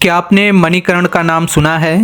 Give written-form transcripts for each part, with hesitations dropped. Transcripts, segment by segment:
क्या आपने मणिकर्ण का नाम सुना है?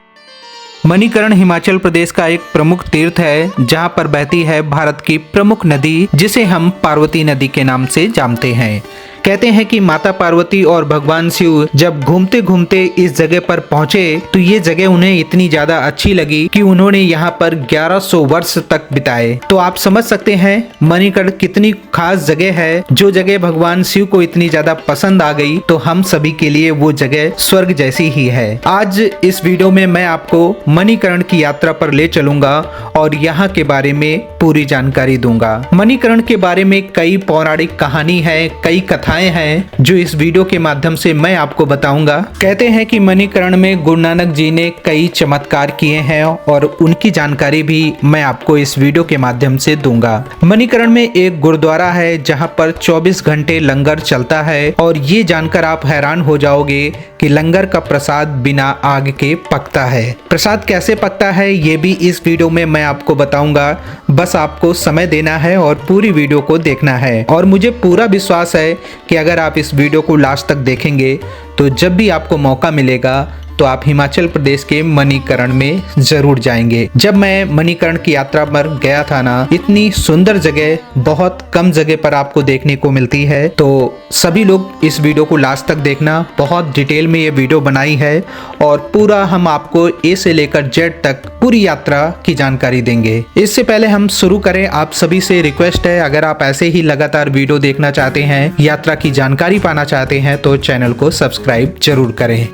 मणिकर्ण हिमाचल प्रदेश का एक प्रमुख तीर्थ है जहां पर बहती है भारत की प्रमुख नदी जिसे हम पार्वती नदी के नाम से जानते हैं। कहते हैं कि माता पार्वती और भगवान शिव जब घूमते घूमते इस जगह पर पहुंचे तो ये जगह उन्हें इतनी ज्यादा अच्छी लगी कि उन्होंने यहाँ पर 1100 वर्ष तक बिताए। तो आप समझ सकते हैं मणिकर्ण कितनी खास जगह है। जो जगह भगवान शिव को इतनी ज्यादा पसंद आ गई तो हम सभी के लिए वो जगह स्वर्ग जैसी ही है। आज इस वीडियो में मैं आपको मणिकर्ण की यात्रा पर ले चलूंगा और यहाँ के बारे में पूरी जानकारी दूंगा। मणिकर्ण के बारे में कई पौराणिक कहानी है, कई कथाएं हैं जो इस वीडियो के माध्यम से मैं आपको बताऊंगा। कहते हैं कि मणिकर्ण में गुरु नानक जी ने कई चमत्कार किए हैं और उनकी जानकारी भी मैं आपको इस वीडियो के माध्यम से दूंगा। मणिकर्ण में एक गुरुद्वारा है जहां पर 24 घंटे लंगर चलता है और ये जानकर आप हैरान हो जाओगे कि लंगर का प्रसाद बिना आग के पकता है। प्रसाद कैसे पकता है ये भी इस वीडियो में मैं आपको बताऊंगा। बस आपको समय देना है और पूरी वीडियो को देखना है और मुझे पूरा विश्वास है कि अगर आप इस वीडियो को लास्ट तक देखेंगे तो जब भी आपको मौका मिलेगा तो आप हिमाचल प्रदेश के मणिकर्ण में जरूर जाएंगे। जब मैं मणिकर्ण की यात्रा पर गया था ना, इतनी सुंदर जगह बहुत कम जगह पर आपको देखने को मिलती है। तो सभी लोग इस वीडियो को लास्ट तक देखना। बहुत डिटेल में ये वीडियो बनाई है और पूरा हम आपको ए से लेकर जेड तक पूरी यात्रा की जानकारी देंगे। इससे पहले हम शुरू करें, आप सभी से रिक्वेस्ट है, अगर आप ऐसे ही लगातार वीडियो देखना चाहते हैं, यात्रा की जानकारी पाना चाहते हैं तो चैनल को सब्सक्राइब जरूर करें।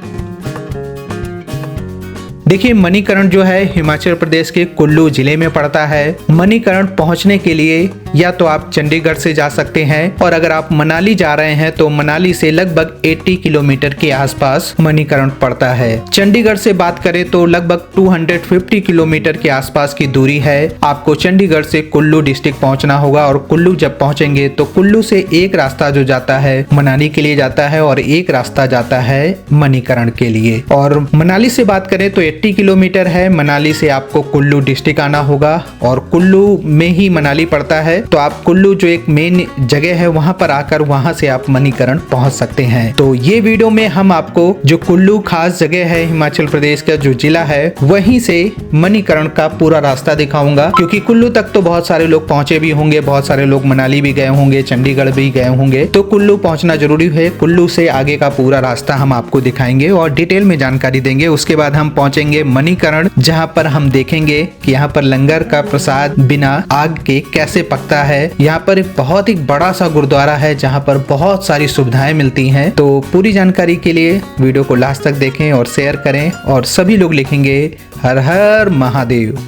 देखिए मणिकर्ण जो है हिमाचल प्रदेश के कुल्लू जिले में पड़ता है। मणिकर्ण पहुंचने के लिए या तो आप चंडीगढ़ से जा सकते हैं और अगर आप मनाली जा रहे हैं तो मनाली से लगभग 80 किलोमीटर के आसपास मणिकर्ण पड़ता है। चंडीगढ़ से बात करें तो लगभग 250 किलोमीटर के आसपास की दूरी है। आपको चंडीगढ़ से कुल्लू डिस्ट्रिक्ट पहुंचना होगा और कुल्लू जब पहुंचेंगे तो कुल्लू से एक रास्ता जो जाता है मनाली के लिए जाता है और एक रास्ता जाता है मणिकर्ण के लिए। और मनाली से बात करें तो 80 किलोमीटर है। मनाली से आपको कुल्लू डिस्ट्रिक्ट आना होगा और कुल्लू में ही मनाली पड़ता है तो आप कुल्लू जो एक मेन जगह है वहां पर आकर वहां से आप मणिकर्ण पहुंच सकते हैं। तो ये वीडियो में हम आपको जो कुल्लू खास जगह है हिमाचल प्रदेश का जो जिला है वहीं से मणिकर्ण का पूरा रास्ता दिखाऊंगा, क्योंकि कुल्लू तक तो बहुत सारे लोग पहुंचे भी होंगे, बहुत सारे लोग मनाली भी गए होंगे, चंडीगढ़ भी गए होंगे, तो कुल्लू पहुंचना जरूरी है। कुल्लू से आगे का पूरा रास्ता हम आपको दिखाएंगे और डिटेल में जानकारी देंगे। उसके बाद हम पहुंचेंगे मणिकर्ण, जहां पर हम देखेंगे कि यहाँ पर लंगर का प्रसाद बिना आग के कैसे पकता है। यहाँ पर एक बहुत ही बड़ा सा गुरुद्वारा है जहाँ पर बहुत सारी सुविधाएं मिलती हैं। तो पूरी जानकारी के लिए वीडियो को लास्ट तक देखें और शेयर करें और सभी लोग लिखेंगे हर हर महादेव।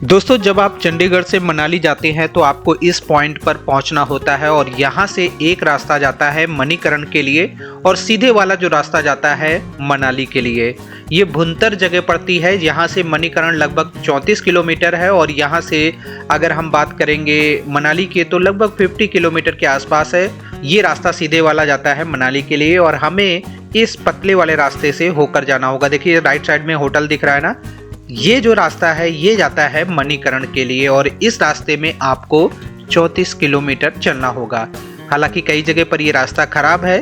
दोस्तों जब आप चंडीगढ़ से मनाली जाते हैं तो आपको इस पॉइंट पर पहुंचना होता है और यहाँ से एक रास्ता जाता है मणिकर्ण के लिए और सीधे वाला जो रास्ता जाता है मनाली के लिए। ये भुंतर जगह पड़ती है। यहाँ से मणिकर्ण लगभग 34 किलोमीटर है और यहाँ से अगर हम बात करेंगे मनाली के तो लगभग 50 किलोमीटर के आसपास है। ये रास्ता सीधे वाला जाता है मनाली के लिए और हमें इस पतले वाले रास्ते से होकर जाना होगा। देखिए राइट साइड में होटल दिख रहा है ना, ये जो रास्ता है ये जाता है मणिकर्ण के लिए और इस रास्ते में आपको 34 किलोमीटर चलना होगा। हालांकि कई जगह पर ये रास्ता खराब है।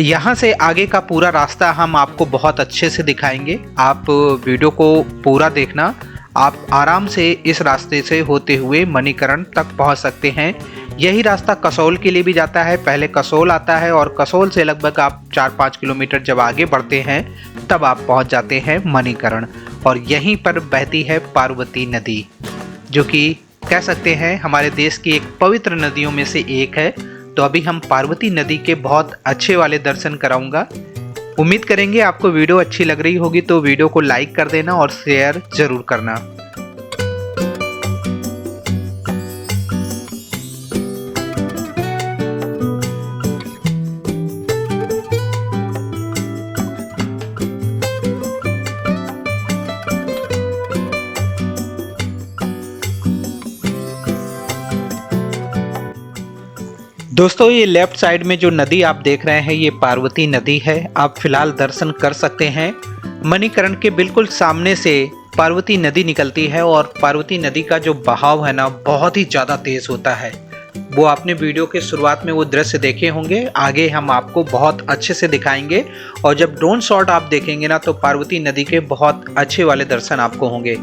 यहाँ से आगे का पूरा रास्ता हम आपको बहुत अच्छे से दिखाएंगे। आप वीडियो को पूरा देखना। आप आराम से इस रास्ते से होते हुए मणिकर्ण तक पहुँच सकते हैं। यही रास्ता कसोल के लिए भी जाता है। पहले कसोल आता है और कसोल से लगभग आप 4-5 किलोमीटर जब आगे बढ़ते हैं तब आप पहुंच जाते हैं मणिकर्ण और यहीं पर बहती है पार्वती नदी, जो कि कह सकते हैं हमारे देश की एक पवित्र नदियों में से एक है। तो अभी हम पार्वती नदी के बहुत अच्छे वाले दर्शन कराऊंगा। उम्मीद करेंगे आपको वीडियो अच्छी लग रही होगी तो वीडियो को लाइक कर देना और शेयर जरूर करना। दोस्तों ये लेफ्ट साइड में जो नदी आप देख रहे हैं ये पार्वती नदी है। आप फिलहाल दर्शन कर सकते हैं। मणिकर्ण के बिल्कुल सामने से पार्वती नदी निकलती है और पार्वती नदी का जो बहाव है ना बहुत ही ज़्यादा तेज होता है। वो आपने वीडियो के शुरुआत में वो दृश्य देखे होंगे, आगे हम आपको बहुत अच्छे से दिखाएंगे। और जब ड्रोन शॉट आप देखेंगे ना तो पार्वती नदी के बहुत अच्छे वाले दर्शन आपको होंगे।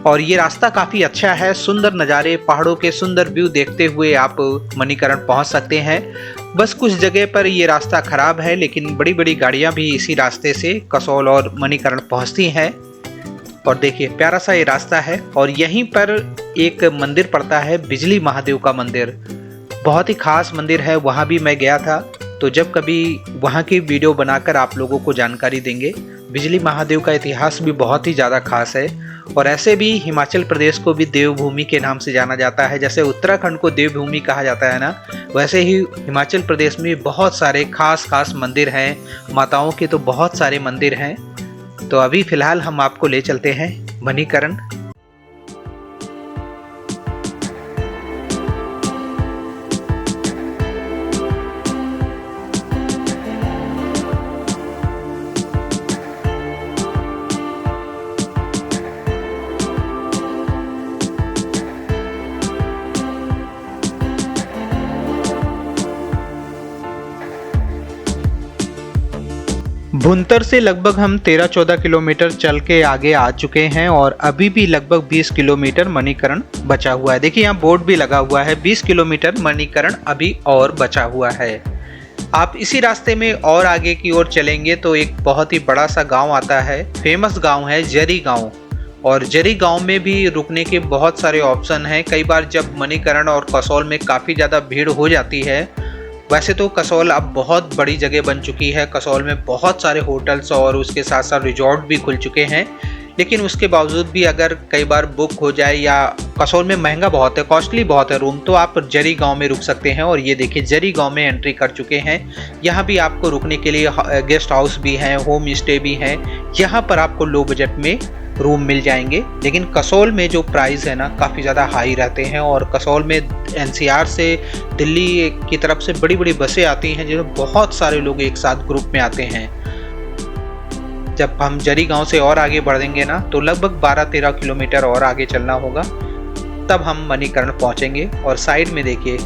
और ये रास्ता काफ़ी अच्छा है, सुंदर नज़ारे, पहाड़ों के सुंदर व्यू देखते हुए आप मणिकरण पहुंच सकते हैं। बस कुछ जगह पर ये रास्ता खराब है, लेकिन बड़ी बड़ी गाड़ियां भी इसी रास्ते से कसौल और मणिकरण पहुंचती हैं। और देखिए प्यारा सा ये रास्ता है। और यहीं पर एक मंदिर पड़ता है, बिजली महादेव का मंदिर। बहुत ही खास मंदिर है, वहाँ भी मैं गया था, तो जब कभी वहाँ की वीडियो बनाकर आप लोगों को जानकारी देंगे। बिजली महादेव का इतिहास भी बहुत ही ज़्यादा खास है। और ऐसे भी हिमाचल प्रदेश को भी देवभूमि के नाम से जाना जाता है। जैसे उत्तराखंड को देवभूमि कहा जाता है ना, वैसे ही हिमाचल प्रदेश में बहुत सारे खास मंदिर हैं। माताओं के तो बहुत सारे मंदिर हैं। तो अभी फ़िलहाल हम आपको ले चलते हैं मणिकरण। भुंतर से लगभग हम 13-14 किलोमीटर चल के आगे आ चुके हैं और अभी भी लगभग 20 किलोमीटर मणिकरण बचा हुआ है। देखिए यहाँ बोर्ड भी लगा हुआ है, 20 किलोमीटर मणिकरण अभी और बचा हुआ है। आप इसी रास्ते में और आगे की ओर चलेंगे तो एक बहुत ही बड़ा सा गांव आता है, फेमस गांव है जरी गांव। और जरी गांव में भी रुकने के बहुत सारे ऑप्शन हैं। कई बार जब मणिकरण और कसौल में काफ़ी ज़्यादा भीड़ हो जाती है, वैसे तो कसौल अब बहुत बड़ी जगह बन चुकी है, कसौल में बहुत सारे होटल्स और उसके साथ साथ रिजॉर्ट भी खुल चुके हैं, लेकिन उसके बावजूद भी अगर कई बार बुक हो जाए या कसौल में महंगा बहुत है, कॉस्टली बहुत है रूम, तो आप जरी गांव में रुक सकते हैं। और ये देखिए जरी गांव में एंट्री कर चुके हैं। यहाँ भी आपको रुकने के लिए गेस्ट हाउस भी हैं, होम स्टे भी हैं। यहाँ पर आपको लो बजट में रूम मिल जाएंगे। लेकिन कसौल में जो प्राइस है ना काफ़ी ज़्यादा हाई रहते हैं। और कसौल में एनसीआर से दिल्ली की तरफ से बड़ी बड़ी बसें आती हैं, जिसमें बहुत सारे लोग एक साथ ग्रुप में आते हैं। जब हम जरी गांव से और आगे बढ़ेंगे ना तो लगभग 12-13 किलोमीटर और आगे चलना होगा, तब हम मणिकरण पहुंचेंगे। और साइड में देखिए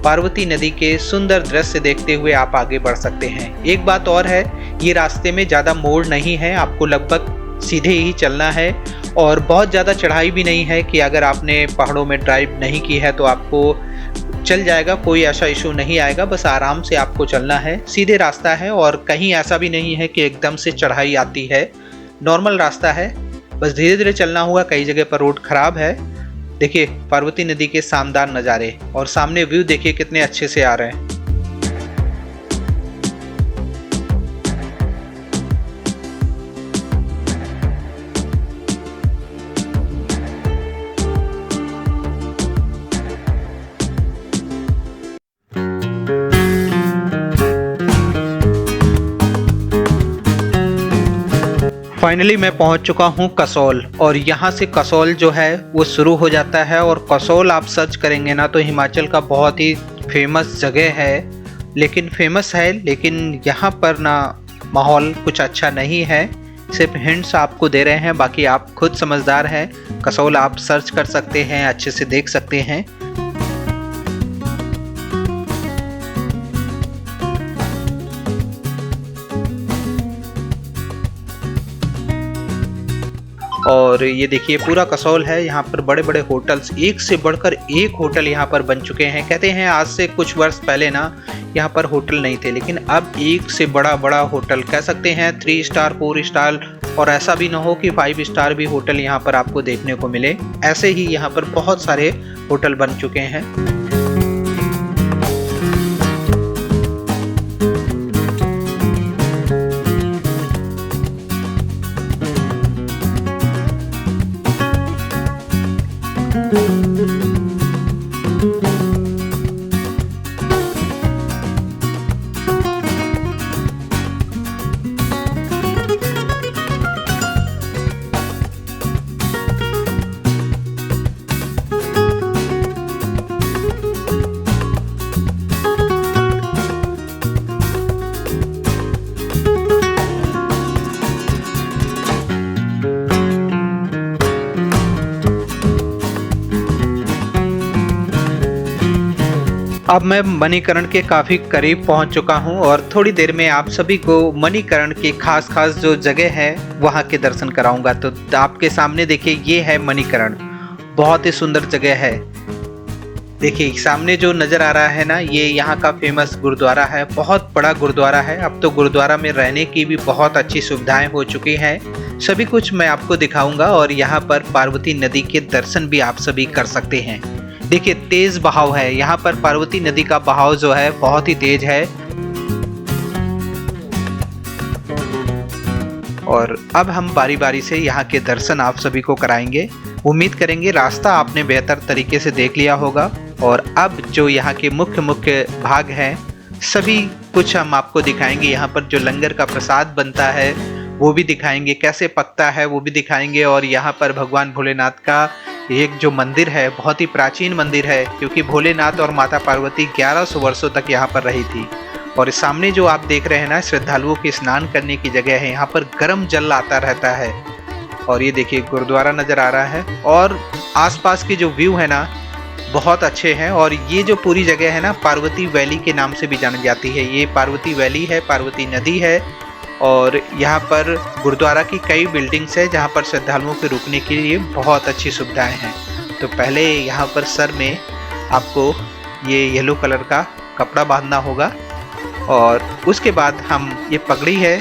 पार्वती नदी के सुंदर दृश्य देखते हुए आप आगे बढ़ सकते हैं। एक बात और है, ये रास्ते में ज़्यादा मोड़ नहीं है, आपको लगभग सीधे ही चलना है। और बहुत ज़्यादा चढ़ाई भी नहीं है कि अगर आपने पहाड़ों में ड्राइव नहीं की है तो आपको चल जाएगा, कोई ऐसा इशू नहीं आएगा। बस आराम से आपको चलना है, सीधे रास्ता है और कहीं ऐसा भी नहीं है कि एकदम से चढ़ाई आती है। नॉर्मल रास्ता है, बस धीरे धीरे चलना होगा। कई जगह पर रोड खराब है। देखिए पार्वती नदी के शानदार नज़ारे और सामने व्यू देखिए कितने अच्छे से आ रहे हैं। फाइनली मैं पहुंच चुका हूं कसौल। और यहां से कसौल जो है वो शुरू हो जाता है। और कसौल आप सर्च करेंगे ना तो हिमाचल का बहुत ही फेमस जगह है, लेकिन यहाँ पर ना माहौल कुछ अच्छा नहीं है। सिर्फ हिंट्स आपको दे रहे हैं, बाकी आप खुद समझदार हैं। कसौल आप सर्च कर सकते हैं, अच्छे से देख सकते हैं। और ये देखिए पूरा कसौल है। यहाँ पर बड़े बड़े होटल्स, एक से बढ़कर एक होटल यहाँ पर बन चुके हैं। कहते हैं आज से कुछ वर्ष पहले ना यहाँ पर होटल नहीं थे, लेकिन अब एक से बड़ा बड़ा होटल, कह सकते हैं 3 स्टार 4 स्टार, और ऐसा भी ना हो कि 5 स्टार भी होटल यहाँ पर आपको देखने को मिले। ऐसे ही यहाँ पर बहुत सारे होटल बन चुके हैं। अब मैं मणिकर्ण के काफ़ी करीब पहुंच चुका हूं और थोड़ी देर में आप सभी को मणिकर्ण की खास जो जगह है वहां के दर्शन कराऊंगा। तो आपके सामने देखिए, ये है मणिकर्ण, बहुत ही सुंदर जगह है। देखिए सामने जो नज़र आ रहा है ना, ये यहाँ का फेमस गुरुद्वारा है, बहुत बड़ा गुरुद्वारा है। अब तो गुरुद्वारा में रहने की भी बहुत अच्छी सुविधाएं हो चुकी हैं। सभी कुछ मैं आपको दिखाऊंगा और यहाँ पर पार्वती नदी के दर्शन भी आप सभी कर सकते हैं। देखिए तेज बहाव है यहाँ पर, पार्वती नदी का बहाव जो है बहुत ही तेज है। और अब हम बारी बारी से यहाँ के दर्शन आप सभी को कराएंगे। उम्मीद करेंगे रास्ता आपने बेहतर तरीके से देख लिया होगा। और अब जो यहाँ के मुख्य भाग हैं सभी कुछ हम आपको दिखाएंगे। यहाँ पर जो लंगर का प्रसाद बनता है वो भी दिखाएंगे, कैसे पकता है वो भी दिखाएंगे। और यहाँ पर भगवान भोलेनाथ का एक जो मंदिर है, बहुत ही प्राचीन मंदिर है, क्योंकि भोलेनाथ और माता पार्वती 1100 वर्षों तक यहाँ पर रही थी। और सामने जो आप देख रहे हैं ना, श्रद्धालुओं के स्नान करने की जगह है। यहाँ पर गर्म जल आता रहता है। और ये देखिए गुरुद्वारा नज़र आ रहा है और आसपास की जो व्यू है ना बहुत अच्छे हैं। और ये जो पूरी जगह है ना, पार्वती वैली के नाम से भी जानी जाती है। ये पार्वती वैली है, पार्वती नदी है। और यहाँ पर गुरुद्वारा की कई बिल्डिंग्स है जहाँ पर श्रद्धालुओं के रुकने के लिए बहुत अच्छी सुविधाएं हैं। तो पहले यहाँ पर सर में आपको ये येलो कलर का कपड़ा बांधना होगा और उसके बाद हम ये पगड़ी है।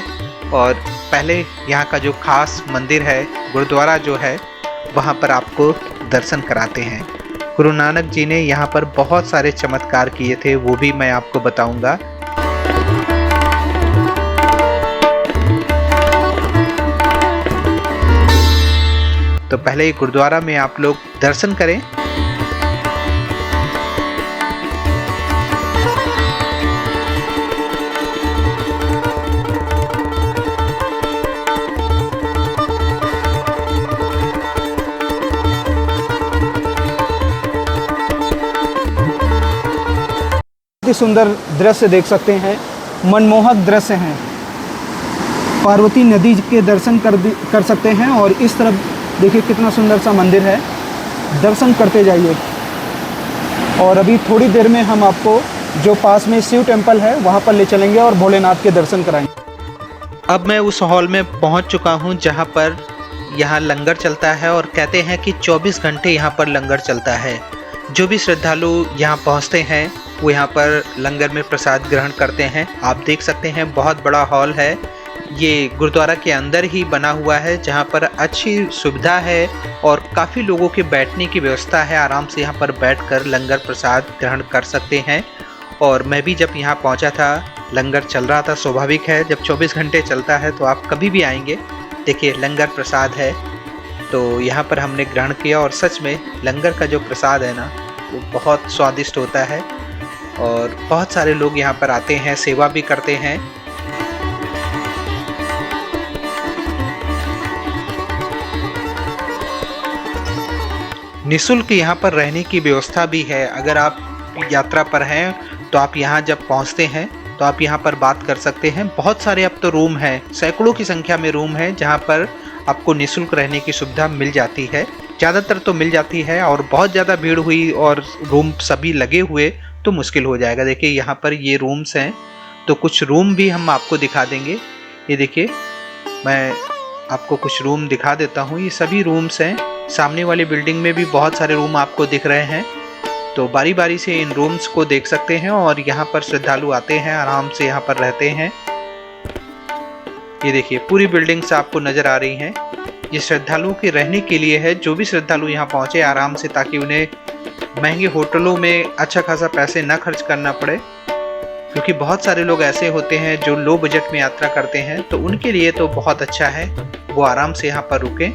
और पहले यहाँ का जो खास मंदिर है, गुरुद्वारा जो है, वहाँ पर आपको दर्शन कराते हैं। गुरु नानक जी ने यहाँ पर बहुत सारे चमत्कार किए थे, वो भी मैं आपको बताऊंगा। तो पहले गुरुद्वारा में आप लोग दर्शन करें। सुंदर दृश्य देख सकते हैं, मनमोहक दृश्य हैं। पार्वती नदी के दर्शन कर सकते हैं। और इस तरफ देखिए कितना सुंदर सा मंदिर है, दर्शन करते जाइए। और अभी थोड़ी देर में हम आपको जो पास में शिव टेम्पल है वहाँ पर ले चलेंगे और भोलेनाथ के दर्शन कराएंगे। अब मैं उस हॉल में पहुँच चुका हूँ जहाँ पर यहाँ लंगर चलता है। और कहते हैं कि 24 घंटे यहाँ पर लंगर चलता है। जो भी श्रद्धालु यहाँ पहुँचते हैं वो यहाँ पर लंगर में प्रसाद ग्रहण करते हैं। आप देख सकते हैं बहुत बड़ा हॉल है, ये गुरुद्वारा के अंदर ही बना हुआ है, जहाँ पर अच्छी सुविधा है और काफ़ी लोगों के बैठने की व्यवस्था है। आराम से यहाँ पर बैठकर लंगर प्रसाद ग्रहण कर सकते हैं। और मैं भी जब यहाँ पहुँचा था, लंगर चल रहा था। स्वाभाविक है, जब 24 घंटे चलता है तो आप कभी भी आएंगे। देखिए लंगर प्रसाद है, तो यहाँ पर हमने ग्रहण किया। और सच में लंगर का जो प्रसाद है ना, वो बहुत स्वादिष्ट होता है। और बहुत सारे लोग यहाँ पर आते हैं, सेवा भी करते हैं। निःशुल्क यहाँ पर रहने की व्यवस्था भी है। अगर आप यात्रा पर हैं तो आप यहाँ जब पहुँचते हैं तो आप यहाँ पर बात कर सकते हैं। बहुत सारे अब तो रूम हैं, सैकड़ों की संख्या में रूम हैं जहाँ पर आपको निःशुल्क रहने की सुविधा मिल जाती है। ज़्यादातर तो मिल जाती है। और बहुत ज़्यादा भीड़ हुई और रूम सभी लगे हुए तो मुश्किल हो जाएगा। देखिए यहाँ पर ये रूम्स हैं, तो कुछ रूम भी हम आपको दिखा देंगे। ये देखिए मैं आपको कुछ रूम दिखा देता हूँ। ये सभी रूम्स हैं। सामने वाली बिल्डिंग में भी बहुत सारे रूम आपको दिख रहे हैं। तो बारी बारी से इन रूम्स को देख सकते हैं। और यहाँ पर श्रद्धालु आते हैं, आराम से यहाँ पर रहते हैं। ये देखिए पूरी बिल्डिंग्स आपको नज़र आ रही हैं। ये श्रद्धालुओं के रहने के लिए है। जो भी श्रद्धालु यहाँ पहुँचे आराम से, ताकि उन्हें महंगे होटलों में अच्छा खासा पैसे ना खर्च करना पड़े। क्योंकि बहुत सारे लोग ऐसे होते हैं जो लो बजट में यात्रा करते हैं, तो उनके लिए तो बहुत अच्छा है, वो आराम से यहाँ पर रुकें।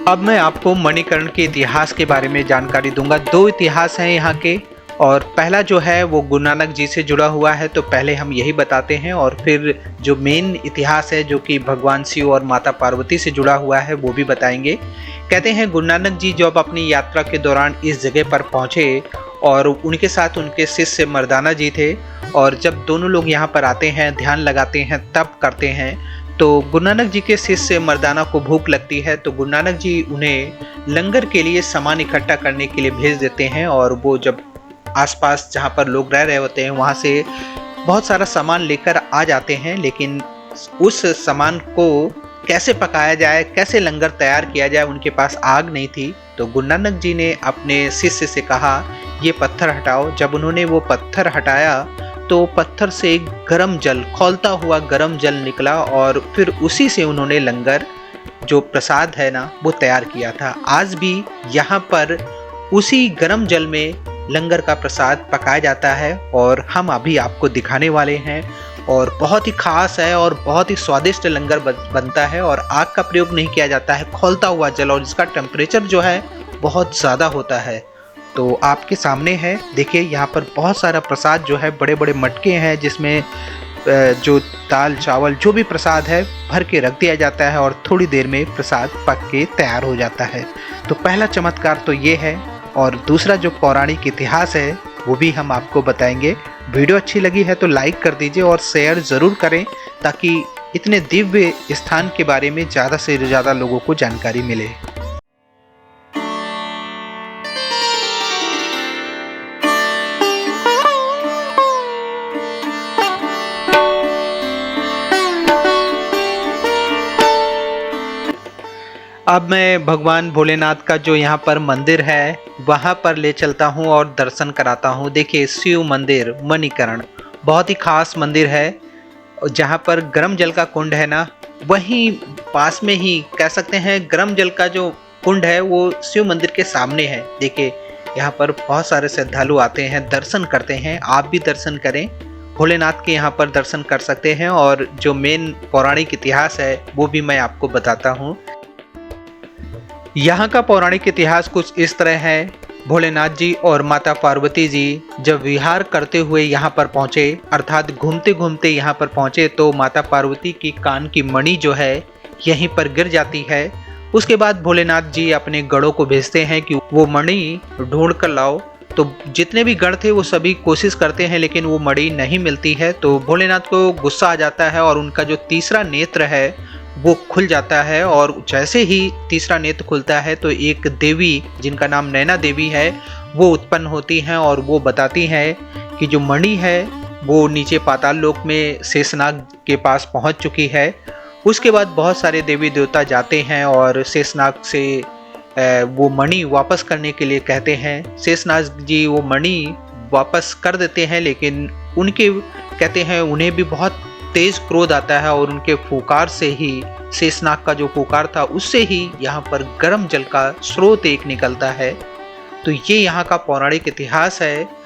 अब मैं आपको मणिकर्ण के इतिहास के बारे में जानकारी दूंगा। दो इतिहास हैं यहाँ के। और पहला जो है वो गुरु नानक जी से जुड़ा हुआ है, तो पहले हम यही बताते हैं। और फिर जो मेन इतिहास है जो कि भगवान शिव और माता पार्वती से जुड़ा हुआ है वो भी बताएंगे। कहते हैं गुरु नानक जी जब अपनी यात्रा के दौरान इस जगह पर पहुँचे और उनके साथ उनके शिष्य मर्दाना जी थे और जब दोनों लोग यहाँ पर आते हैं, ध्यान लगाते हैं, तप करते हैं, तो गुरु नानक जी के शिष्य मर्दाना को भूख लगती है, तो गुरु नानक जी उन्हें लंगर के लिए सामान इकट्ठा करने के लिए भेज देते हैं। और वो जब आसपास जहाँ पर लोग रह रहे होते हैं वहाँ से बहुत सारा सामान लेकर आ जाते हैं, लेकिन उस सामान को कैसे पकाया जाए, कैसे लंगर तैयार किया जाए, उनके पास आग नहीं थी। तो गुरु नानक जी ने अपने शिष्य से कहा ये पत्थर हटाओ। जब उन्होंने वो पत्थर हटाया तो पत्थर से गरम जल, खौलता हुआ गरम जल निकला और फिर उसी से उन्होंने लंगर जो प्रसाद है ना वो तैयार किया था। आज भी यहाँ पर उसी गरम जल में लंगर का प्रसाद पकाया जाता है और हम अभी आपको दिखाने वाले हैं। और बहुत ही खास है और बहुत ही स्वादिष्ट लंगर बनता है और आग का प्रयोग नहीं किया जाता है, खौलता हुआ जल, और जिसका टेम्परेचर जो है बहुत ज़्यादा होता है। तो आपके सामने है, देखिए यहाँ पर बहुत सारा प्रसाद जो है, बड़े बड़े मटके हैं जिसमें जो दाल चावल जो भी प्रसाद है भर के रख दिया जाता है और थोड़ी देर में प्रसाद पक के तैयार हो जाता है। तो पहला चमत्कार तो ये है और दूसरा जो पौराणिक इतिहास है वो भी हम आपको बताएंगे। वीडियो अच्छी लगी है तो लाइक कर दीजिए और शेयर ज़रूर करें ताकि इतने दिव्य स्थान के बारे में ज़्यादा से ज़्यादा लोगों को जानकारी मिले। अब मैं भगवान भोलेनाथ का जो यहाँ पर मंदिर है वहाँ पर ले चलता हूँ और दर्शन कराता हूँ। देखिए शिव मंदिर मणिकर्ण बहुत ही खास मंदिर है। जहाँ पर गर्म जल का कुंड है ना, वहीं पास में ही कह सकते हैं गर्म जल का जो कुंड है वो शिव मंदिर के सामने है। देखिए यहाँ पर बहुत सारे श्रद्धालु आते हैं, दर्शन करते हैं। आप भी दर्शन करें, भोलेनाथ के यहाँ पर दर्शन कर सकते हैं। और जो मेन पौराणिक इतिहास है वो भी मैं आपको बताता हूँ। यहाँ का पौराणिक इतिहास कुछ इस तरह है। भोलेनाथ जी और माता पार्वती जी जब विहार करते हुए यहाँ पर पहुँचे, अर्थात घूमते घूमते यहाँ पर पहुँचे, तो माता पार्वती की कान की मणि जो है यहीं पर गिर जाती है। उसके बाद भोलेनाथ जी अपने गढ़ों को भेजते हैं कि वो मणि ढूंढ कर लाओ। तो जितने भी गढ़ थे वो सभी कोशिश करते हैं लेकिन वो मणि नहीं मिलती है। तो भोलेनाथ को गुस्सा आ जाता है और उनका जो तीसरा नेत्र है वो खुल जाता है। और जैसे ही तीसरा नेत्र खुलता है तो एक देवी जिनका नाम नैना देवी है वो उत्पन्न होती हैं और वो बताती हैं कि जो मणि है वो नीचे पाताल लोक में शेषनाग के पास पहुंच चुकी है। उसके बाद बहुत सारे देवी देवता जाते हैं और शेषनाग से वो मणि वापस करने के लिए कहते हैं। शेषनाग जी वो मणि वापस कर देते हैं, लेकिन उनके कहते हैं उन्हें भी बहुत तेज क्रोध आता है और उनके फूंकार से ही, शेषनाग का जो फूंकार था उससे ही यहाँ पर गर्म जल का स्रोत एक निकलता है। तो ये यहाँ का पौराणिक इतिहास है।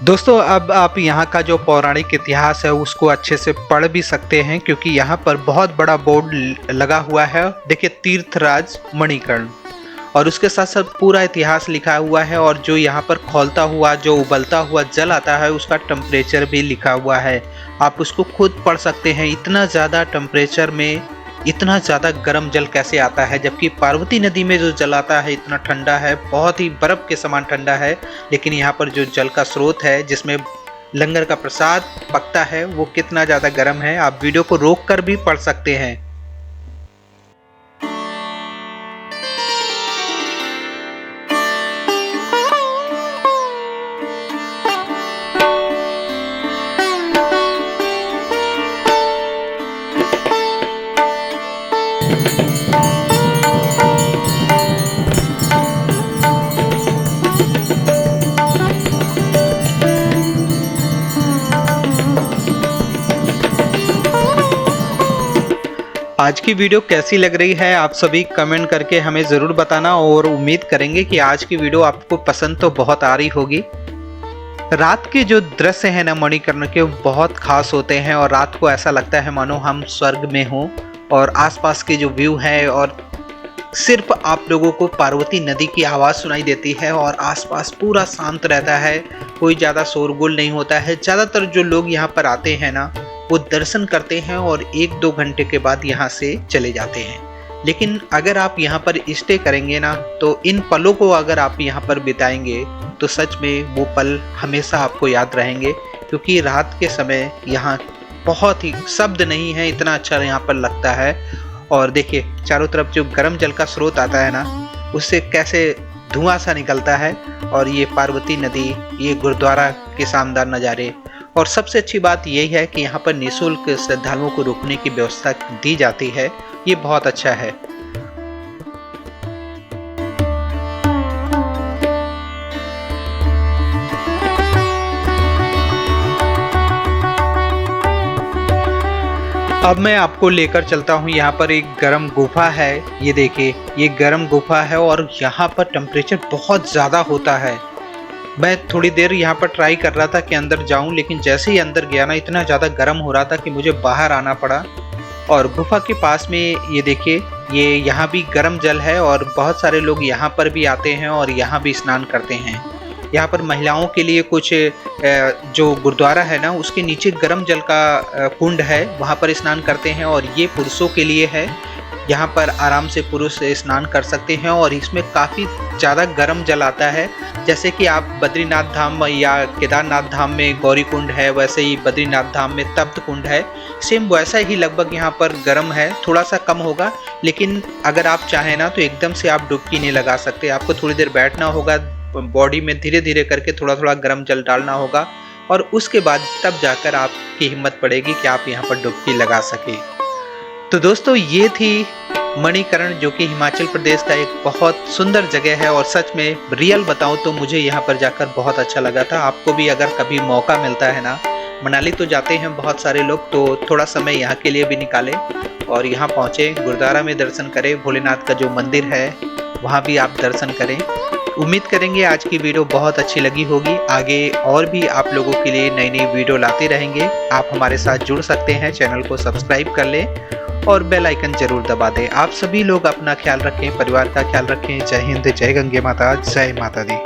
दोस्तों अब आप यहाँ का जो पौराणिक इतिहास है उसको अच्छे से पढ़ भी सकते हैं क्योंकि यहाँ पर बहुत बड़ा बोर्ड लगा हुआ है। देखिए तीर्थराज मणिकर्ण, और उसके साथ साथ पूरा इतिहास लिखा हुआ है। और जो यहाँ पर खौलता हुआ जो उबलता हुआ जल आता है उसका टेम्परेचर भी लिखा हुआ है। आप उसको खुद पढ़ सकते हैं। इतना ज़्यादा टेम्परेचर में इतना ज़्यादा गर्म जल कैसे आता है, जबकि पार्वती नदी में जो जल आता है इतना ठंडा है, बहुत ही बर्फ़ के समान ठंडा है। लेकिन यहाँ पर जो जल का स्रोत है जिसमें लंगर का प्रसाद पकता है वो कितना ज़्यादा गर्म है। आप वीडियो को रोक कर भी पढ़ सकते हैं। आज की वीडियो कैसी लग रही है आप सभी कमेंट करके हमें ज़रूर बताना, और उम्मीद करेंगे कि आज की वीडियो आपको पसंद तो बहुत आ रही होगी। रात के जो दृश्य हैं ना मणिकर्ण के बहुत खास होते हैं और रात को ऐसा लगता है मानो हम स्वर्ग में हों। और आसपास के जो व्यू है और सिर्फ आप लोगों को पार्वती नदी की आवाज़ सुनाई देती है और आसपास पूरा शांत रहता है, कोई ज़्यादा शोरगुल नहीं होता है। ज़्यादातर जो लोग यहाँ पर आते हैं ना वो दर्शन करते हैं और 1-2 घंटे के बाद यहाँ से चले जाते हैं। लेकिन अगर आप यहाँ पर स्टे करेंगे ना, तो इन पलों को अगर आप यहाँ पर बिताएंगे तो सच में वो पल हमेशा आपको याद रहेंगे, क्योंकि रात के समय यहाँ बहुत ही शब्द नहीं है, इतना अच्छा यहाँ पर लगता है। और देखिए चारों तरफ जो गर्म जल का स्रोत आता है ना, उससे कैसे धुआं सा निकलता है, और ये पार्वती नदी, ये गुरुद्वारा के शानदार नज़ारे। और सबसे अच्छी बात यही है कि यहाँ पर निःशुल्क श्रद्धालुओं को रुकने की व्यवस्था दी जाती है, ये बहुत अच्छा है। अब मैं आपको लेकर चलता हूँ, यहाँ पर एक गर्म गुफा है। ये देखिए ये गर्म गुफा है और यहाँ पर टेम्परेचर बहुत ज़्यादा होता है। मैं थोड़ी देर यहाँ पर ट्राई कर रहा था कि अंदर जाऊँ, लेकिन जैसे ही अंदर गया ना, इतना ज़्यादा गर्म हो रहा था कि मुझे बाहर आना पड़ा। और गुफा के पास में ये देखिए, ये यहाँ भी गर्म जल है और बहुत सारे लोग यहाँ पर भी आते हैं और यहाँ भी स्नान करते हैं। यहाँ पर महिलाओं के लिए कुछ जो गुरुद्वारा है ना, उसके नीचे गर्म जल का कुंड है, वहाँ पर स्नान करते हैं। और ये पुरुषों के लिए है, यहाँ पर आराम से पुरुष स्नान कर सकते हैं। और इसमें काफ़ी ज़्यादा गर्म जल आता है, जैसे कि आप बद्रीनाथ धाम या केदारनाथ धाम में गौरी कुंड है, वैसे ही बद्रीनाथ धाम में तप्त कुंड है। सेम वैसा ही लगभग यहाँ पर गर्म है, थोड़ा सा कम होगा। लेकिन अगर आप चाहें ना तो एकदम से आप डुबकी नहीं लगा सकते, आपको थोड़ी देर बैठना होगा, बॉडी में धीरे धीरे करके थोड़ा थोड़ा गर्म जल डालना होगा, और उसके बाद तब जाकर आपकी हिम्मत पड़ेगी कि आप यहाँ पर डुबकी लगा सके। तो दोस्तों ये थी मणिकरण, जो कि हिमाचल प्रदेश का एक बहुत सुंदर जगह है। और सच में रियल बताऊं तो मुझे यहाँ पर जाकर बहुत अच्छा लगा था। आपको भी अगर कभी मौका मिलता है ना, मनाली तो जाते हैं बहुत सारे लोग, तो थोड़ा समय यहाँ के लिए भी निकालें और यहाँ पहुँचे, गुरुद्वारा में दर्शन करें, भोलेनाथ का जो मंदिर है वहाँ भी आप दर्शन करें। उम्मीद करेंगे आज की वीडियो बहुत अच्छी लगी होगी। आगे और भी आप लोगों के लिए नई नई वीडियो लाते रहेंगे। आप हमारे साथ जुड़ सकते हैं, चैनल को सब्सक्राइब कर लें और बेल आइकन जरूर दबा दें। आप सभी लोग अपना ख्याल रखें, परिवार का ख्याल रखें। जय हिंद, जय गंगे माता, जय माता दी।